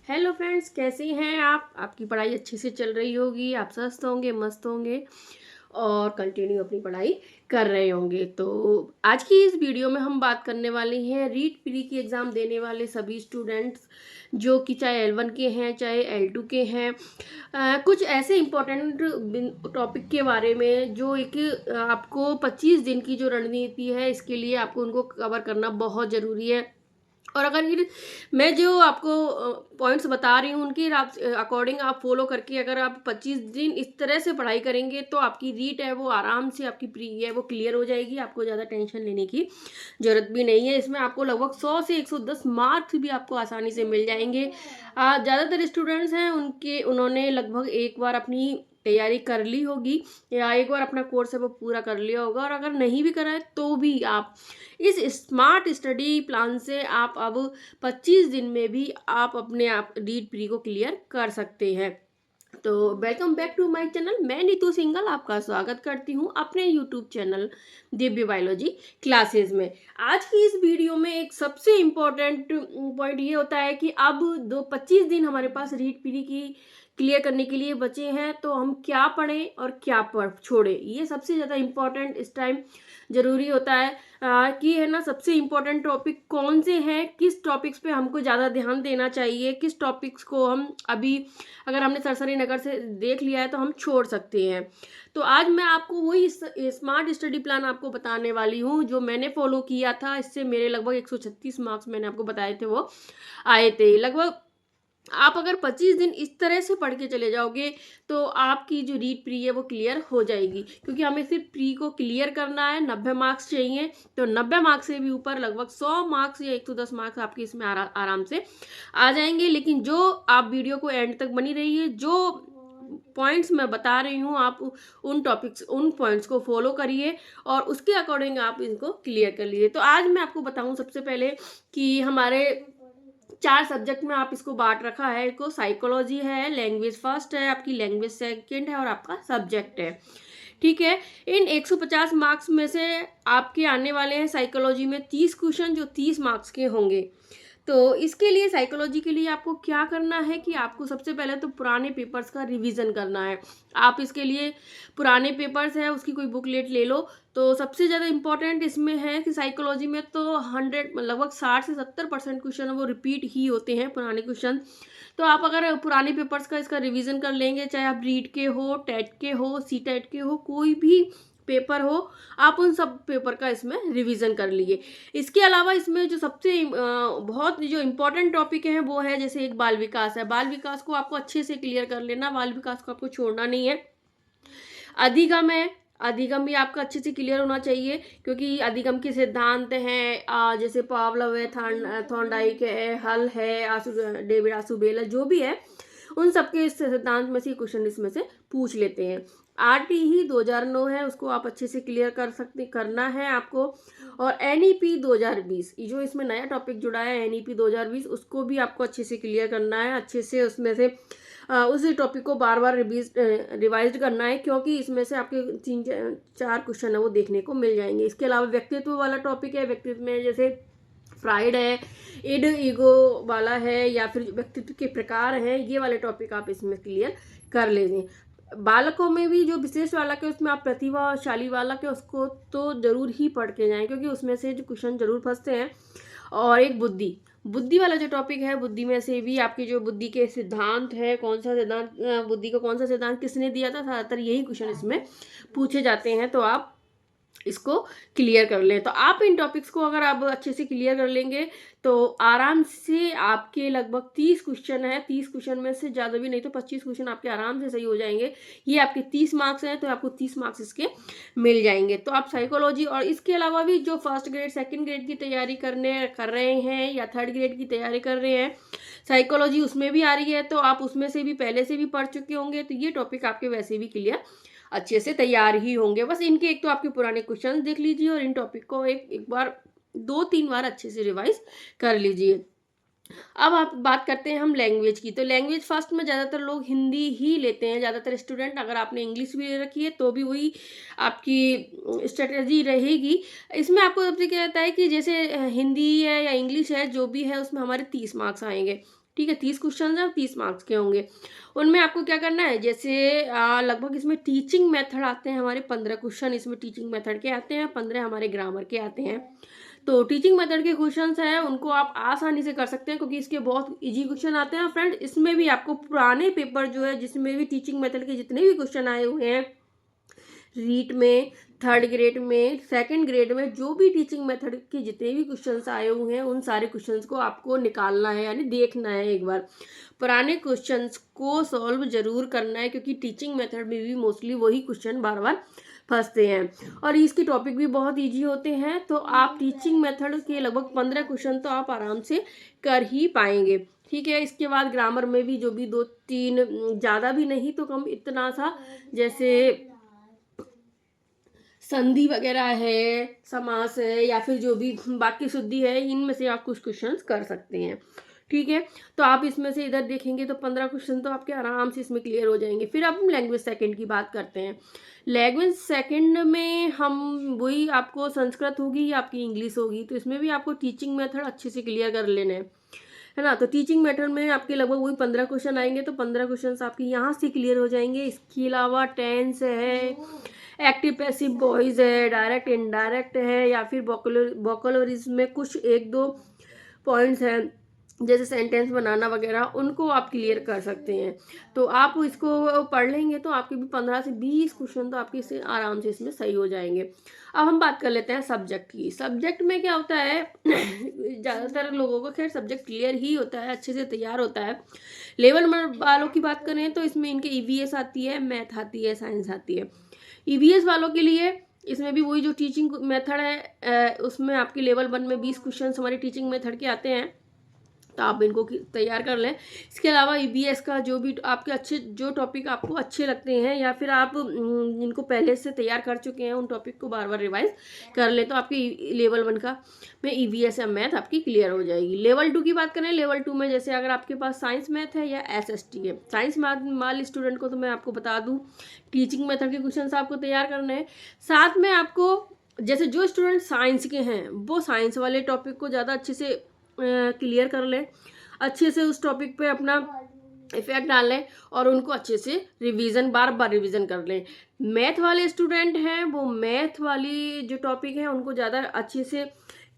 Hello friends, कैसे हैं आप? आपकी पढ़ाई अच्छे से चल रही होगी, आप स्वस्थ होंगे, मस्त होंगे और कंटिन्यू अपनी पढ़ाई कर रहे होंगे। तो आज की इस वीडियो में हम बात करने वाले हैं रीट प्री की एग्ज़ाम देने वाले सभी स्टूडेंट्स, जो कि चाहे L1 के हैं चाहे L2 के हैं। कुछ ऐसे इम्पोर्टेंट टॉपिक के बारे में जो एक आपको 25 दिन की जो रणनीति है, इसके लिए आपको उनको कवर करना बहुत ज़रूरी है। और अगर ये मैं जो आपको पॉइंट्स बता रही हूँ उनके अकॉर्डिंग आप फॉलो करके अगर आप 25 दिन इस तरह से पढ़ाई करेंगे तो आपकी रीट है वो आराम से, आपकी प्री है वो क्लियर हो जाएगी। आपको ज़्यादा टेंशन लेने की ज़रूरत भी नहीं है। इसमें आपको लगभग 100 से 110 मार्क्स भी आपको आसानी से मिल जाएंगे। ज़्यादातर स्टूडेंट्स हैं उन्होंने लगभग एक बार अपनी तैयारी कर ली होगी या एक बार अपना कोर्स है वो पूरा कर लिया होगा, और अगर नहीं भी करा है तो भी आप इस स्मार्ट स्टडी प्लान से आप अब 25 दिन में भी आप अपने आप रीट प्री को क्लियर कर सकते हैं। तो welcome back to my channel. मैं नीतू सिंघल आपका स्वागत करती हूं अपने YouTube channel Divya biology classes में। आज की इस वीडियो में एक सबसे इम्पोर्टेंट पॉइंट ये होता है कि अब 25 दिन हमारे पास रीट प्री की क्लियर करने के लिए बचे हैं, तो हम क्या पढ़ें और क्या पढ़ छोड़ें, ये सबसे ज़्यादा इम्पोर्टेंट इस टाइम ज़रूरी होता है। कि है ना, सबसे इम्पोर्टेंट टॉपिक कौन से हैं, किस टॉपिक्स पे हमको ज़्यादा ध्यान देना चाहिए, किस टॉपिक्स को हम अभी अगर हमने सरसरी नगर से देख लिया है तो हम छोड़ सकते हैं। तो आज मैं आपको वही स्मार्ट स्टडी प्लान आपको बताने वाली हूँ जो मैंने फॉलो किया था। इससे मेरे लगभग 136 मार्क्स मैंने आपको बताए थे वो आए थे। लगभग आप अगर 25 दिन इस तरह से पढ़ के चले जाओगे तो आपकी जो रीट प्री है वो क्लियर हो जाएगी, क्योंकि हमें सिर्फ प्री को क्लियर करना है। 90 मार्क्स चाहिए, तो 90 मार्क्स से भी ऊपर लगभग 100 मार्क्स या 110 मार्क्स आपके इसमें आराम से आ जाएंगे। लेकिन जो आप वीडियो को एंड तक बनी रहिए, जो पॉइंट्स मैं बता रही हूँ आप उन पॉइंट्स को फॉलो करिए और उसके अकॉर्डिंग आप इनको क्लियर कर लीजिए। तो आज मैं आपको बताऊँ सबसे पहले कि हमारे 4 सब्जेक्ट में आप इसको बांट रखा है। इसको साइकोलॉजी है, लैंग्वेज फर्स्ट है, आपकी लैंग्वेज सेकंड है और आपका सब्जेक्ट है। ठीक है। इन 150 मार्क्स में से आपके आने वाले हैं साइकोलॉजी में 30 क्वेश्चन जो 30 मार्क्स के होंगे। तो इसके लिए साइकोलॉजी के लिए आपको क्या करना है कि आपको सबसे पहले तो पुराने पेपर्स का रिवीजन करना है। आप इसके लिए पुराने पेपर्स है उसकी कोई बुकलेट ले लो। तो सबसे ज़्यादा इम्पॉर्टेंट इसमें है कि साइकोलॉजी में तो 100 लगभग 60 से 70% क्वेश्चन वो रिपीट ही होते हैं, पुराने क्वेश्चन। तो आप अगर पुराने पेपर्स का इसका रिवीजन कर लेंगे, चाहे आप रीट के हो, टेट के हो, सी टेट के हो, कोई भी पेपर हो, आप उन सब पेपर का इसमें रिवीजन कर लीजिए। इसके अलावा इसमें जो सबसे बहुत जो इम्पोर्टेंट टॉपिक है वो है, जैसे एक बाल विकास है। बाल विकास को आपको अच्छे से क्लियर कर लेना, बाल विकास को आपको छोड़ना नहीं है। अधिगम है, अधिगम भी आपका अच्छे से क्लियर होना चाहिए, क्योंकि अधिगम के सिद्धांत हैं जैसे पावलोव है, थॉर्नडाइक है, हल है, डेविड आसुबेला जो भी है, उन सबके सिद्धांत में से क्वेश्चन इसमें से पूछ लेते हैं। आरटी ही 2009 है, उसको आप अच्छे से क्लियर करना है आपको। और एनईपी 2020 जो इसमें नया टॉपिक जुड़ा है, एनईपी 2020, उसको भी आपको अच्छे से क्लियर करना है। अच्छे से उसमें से उसी टॉपिक को बार बार रिवाइज करना है, क्योंकि इसमें से आपके 3-4 क्वेश्चन है वो देखने को मिल जाएंगे। इसके अलावा व्यक्तित्व वाला टॉपिक है, व्यक्तित्व में जैसे फ्राइड है, इड ईगो वाला है, या फिर व्यक्तित्व के प्रकार हैं, ये वाले टॉपिक आप इसमें क्लियर कर लेंगे। बालकों में भी जो विशेष वाला के उसमें आप प्रतिभाशाली वाला के उसको तो जरूर ही पढ़ के जाएं, क्योंकि उसमें से जो क्वेश्चन जरूर फंसते हैं। और एक बुद्धि वाला जो टॉपिक है, बुद्धि में से भी आपकी जो बुद्धि के सिद्धांत है, कौन सा सिद्धांत बुद्धि को कौन सा सिद्धांत किसने दिया था, ज़्यादातर यही क्वेश्चन इसमें पूछे जाते हैं। तो आप इसको क्लियर कर लें। तो आप इन टॉपिक्स को अगर आप अच्छे से क्लियर कर लेंगे तो आराम से आपके लगभग 30 क्वेश्चन है, 30 क्वेश्चन में से ज़्यादा भी नहीं तो 25 क्वेश्चन आपके आराम से सही हो जाएंगे। ये आपके 30 मार्क्स हैं, तो आपको 30 मार्क्स इसके मिल जाएंगे। तो आप साइकोलॉजी और इसके अलावा भी जो फर्स्ट ग्रेड सेकंड ग्रेड की तैयारी कर रहे हैं या थर्ड ग्रेड की तैयारी कर रहे हैं, साइकोलॉजी उसमें भी आ रही है, तो आप उसमें से भी पहले से भी पढ़ चुके होंगे, तो ये टॉपिक आपके वैसे भी क्लियर अच्छे से तैयार ही होंगे। बस इनके एक तो आपके पुराने क्वेश्चंस देख लीजिए और इन टॉपिक को एक बार 2-3 बार अच्छे से रिवाइज कर लीजिए। अब आप बात करते हैं हम लैंग्वेज की। तो लैंग्वेज फर्स्ट में ज़्यादातर लोग हिंदी ही लेते हैं, ज़्यादातर स्टूडेंट। अगर आपने इंग्लिश भी ले रखी है तो भी वही आपकी स्ट्रेटजी रहेगी। इसमें आपको सबसे क्या रहता है कि जैसे हिंदी है या इंग्लिश है जो भी है, उसमें हमारे 30 मार्क्स आएंगे। ठीक है, 30 क्वेश्चन है, 30 मार्क्स के होंगे। उनमें आपको क्या करना है, जैसे लगभग इसमें टीचिंग मेथड आते हैं हमारे 15 क्वेश्चन इसमें टीचिंग मेथड के आते हैं, 15 हमारे ग्रामर के आते हैं। तो टीचिंग मेथड के क्वेश्चंस हैं उनको आप आसानी से कर सकते हैं क्योंकि इसके बहुत इजी क्वेश्चन आते हैं फ्रेंड। इसमें भी आपको पुराने पेपर जो है जिसमें भी टीचिंग मेथड के जितने भी क्वेश्चन आए हुए हैं, रीट में, 3rd ग्रेड में, 2nd ग्रेड में, जो भी टीचिंग मेथड के जितने भी क्वेश्चंस आए हुए हैं उन सारे क्वेश्चंस को आपको निकालना है, यानी देखना है एक बार, पुराने क्वेश्चंस को सॉल्व जरूर करना है क्योंकि टीचिंग मेथड में भी मोस्टली वही क्वेश्चन बार बार फंसते हैं और इसके टॉपिक भी बहुत इजी होते हैं। तो आप टीचिंग मेथड के लगभग 15 क्वेश्चन तो आप आराम से कर ही पाएंगे। ठीक है, इसके बाद ग्रामर में भी जो भी 2-3, ज़्यादा भी नहीं तो कम इतना सा, जैसे संधि वगैरह है, समास है, या फिर जो भी वाक्य शुद्धि है, इनमें से आप कुछ क्वेश्चंस कर सकते हैं। ठीक है, तो आप इसमें से इधर देखेंगे तो 15 क्वेश्चन तो आपके आराम से इसमें क्लियर हो जाएंगे। फिर अब हम लैंग्वेज सेकंड की बात करते हैं। लैंग्वेज सेकंड में हम वही, आपको संस्कृत होगी या आपकी इंग्लिश होगी, तो इसमें भी आपको टीचिंग मेथड अच्छे से क्लियर कर लेने हैं, है ना। तो टीचिंग मेथड में आपके लगभग वही 15 क्वेश्चन आएंगे, तो 15 क्वेश्चन आपके यहाँ से क्लियर हो जाएंगे। इसके अलावा टेंस है, एक्टिव पैसिव वॉइस है, डायरेक्ट इनडायरेक्ट है, या फिर वोकैबुलरीज में कुछ 1-2 पॉइंट्स हैं जैसे सेंटेंस बनाना वगैरह, उनको आप क्लियर कर सकते हैं। तो आप इसको पढ़ लेंगे तो आपके भी 15 से 20 क्वेश्चन तो आपके से आराम से इसमें सही हो जाएंगे। अब हम बात कर लेते हैं सब्जेक्ट की। सब्जेक्ट में क्या होता है ज़्यादातर लोगों को खैर सब्जेक्ट क्लियर ही होता है, अच्छे से तैयार होता है। लेवल वालों की बात करें तो इसमें इनके ईवीएस आती है, मैथ आती है, साइंस आती है। ईवीएस वालों के लिए इसमें भी वही जो टीचिंग मेथड है, उसमें आपके लेवल 1 में 20 क्वेश्चन हमारे टीचिंग मेथड के आते हैं, तो आप इनको तैयार कर लें। इसके अलावा ईवीएस का जो भी आपके अच्छे जो टॉपिक आपको अच्छे लगते हैं या फिर आप इनको पहले से तैयार कर चुके हैं, उन टॉपिक को बार बार रिवाइज कर लें तो आपकी लेवल 1 का में ईवीएस या मैथ आपकी क्लियर हो जाएगी। लेवल 2 की बात करें, लेवल 2 में जैसे अगर आपके पास साइंस मैथ है या एसएसटी है, साइंस मैथ वाले स्टूडेंट को तो मैं आपको बता दूँ टीचिंग मेथड के क्वेश्चन आपको तैयार करने हैं। साथ में आपको जैसे जो स्टूडेंट साइंस के हैं वो साइंस वाले टॉपिक को ज़्यादा अच्छे से क्लियर कर लें, अच्छे से उस टॉपिक पे अपना इफेक्ट डाल लें और उनको अच्छे से रिवीजन बार बार रिवीजन कर लें। मैथ वाले स्टूडेंट हैं वो मैथ वाली जो टॉपिक है उनको ज़्यादा अच्छे से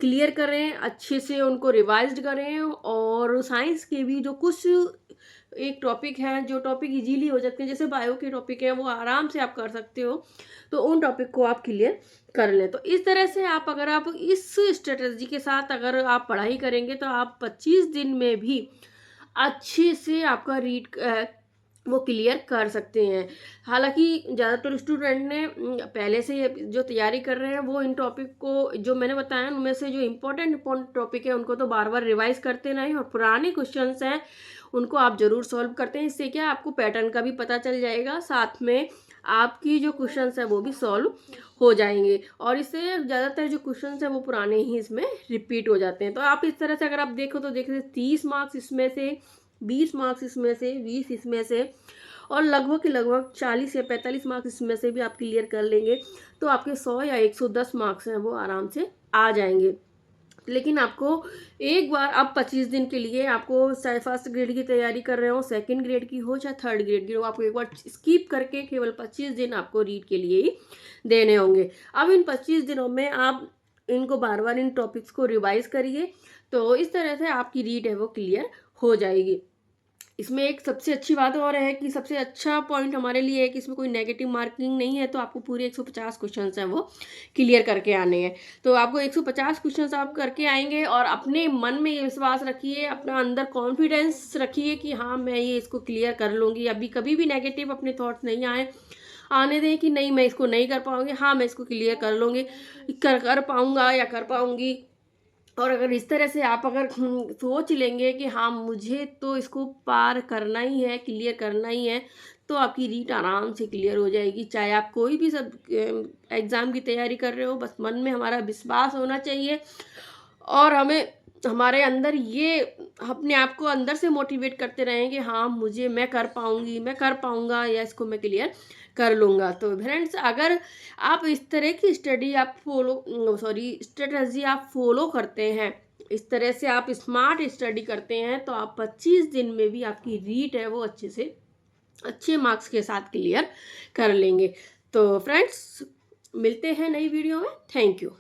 क्लियर करें, अच्छे से उनको रिवाइज्ड करें। और साइंस के भी जो कुछ एक टॉपिक है, जो टॉपिक इजीली हो जाते हैं, जैसे बायो के टॉपिक है वो आराम से आप कर सकते हो, तो उन टॉपिक को आप क्लियर कर लें। तो इस तरह से आप अगर आप इस स्ट्रेटजी के साथ अगर आप पढ़ाई करेंगे तो आप 25 दिन में भी अच्छे से आपका रीड वो क्लियर कर सकते हैं। हालांकि ज़्यादातर स्टूडेंट ने पहले से जो तैयारी कर रहे हैं वो इन टॉपिक को जो मैंने बताया उनमें से जो इम्पोर्टेंट टॉपिक है उनको तो बार बार रिवाइज करते रहें, और पुराने क्वेश्चंस हैं उनको आप ज़रूर सॉल्व करते हैं। इससे क्या आपको पैटर्न का भी पता चल जाएगा, साथ में आपकी जो क्वेश्चंस हैं वो भी सॉल्व हो जाएंगे, और इससे ज़्यादातर जो क्वेश्चंस हैं वो पुराने ही इसमें रिपीट हो जाते हैं। तो आप इस तरह से अगर आप देखो तो देखिए 30 मार्क्स इसमें से, 20 मार्क्स इसमें से, 20 इसमें से, और लगभग 40 या 45 मार्क्स इसमें से भी आप क्लियर कर लेंगे तो आपके 100 या 110 मार्क्स हैं वो आराम से आ जाएंगे। लेकिन आपको एक बार अब 25 दिन के लिए आपको चाहे 1st ग्रेड की तैयारी कर रहे हो, 2nd ग्रेड की हो चाहे 3rd ग्रेड की हो, आपको एक बार स्किप करके केवल 25 दिन आपको रीड के लिए ही देने होंगे। अब इन 25 दिनों में आप इनको बार बार इन टॉपिक्स को रिवाइज करिए, तो इस तरह से आपकी रीड है वो क्लियर हो जाएगी। इसमें एक सबसे अच्छी बात और है कि सबसे अच्छा पॉइंट हमारे लिए है कि इसमें कोई नेगेटिव मार्किंग नहीं है, तो आपको पूरे 150 क्वेश्चन हैं वो क्लियर करके आने हैं। तो आपको 150 क्वेश्चन आप करके आएंगे, और अपने मन में ये विश्वास रखिए, अपना अंदर कॉन्फिडेंस रखिए कि हाँ मैं ये इसको क्लियर कर लूँगी। अभी कभी भी नेगेटिव अपने थॉट्स नहीं आने दें कि नहीं मैं इसको नहीं कर पाऊँगी, हाँ मैं इसको क्लियर कर लूँगी, कर पाऊँगा या कर पाऊँगी। और अगर इस तरह से आप अगर सोच लेंगे कि हाँ मुझे तो इसको पार करना ही है, क्लियर करना ही है, तो आपकी रीड आराम से क्लियर हो जाएगी। चाहे आप कोई भी सब एग्ज़ाम की तैयारी कर रहे हो, बस मन में हमारा विश्वास होना चाहिए, और हमें हमारे अंदर ये अपने आप को अंदर से मोटिवेट करते रहें कि हाँ मैं कर पाऊँगी, मैं कर पाऊँगा, या इसको मैं क्लियर कर लूँगा। तो फ्रेंड्स अगर आप इस तरह की स्ट्रेटजी आप फॉलो करते हैं इस तरह से आप स्मार्ट स्टडी करते हैं तो आप 25 दिन में भी आपकी रीट है वो अच्छे से अच्छे मार्क्स के साथ क्लियर कर लेंगे। तो फ्रेंड्स मिलते हैं नई वीडियो में। Thank you.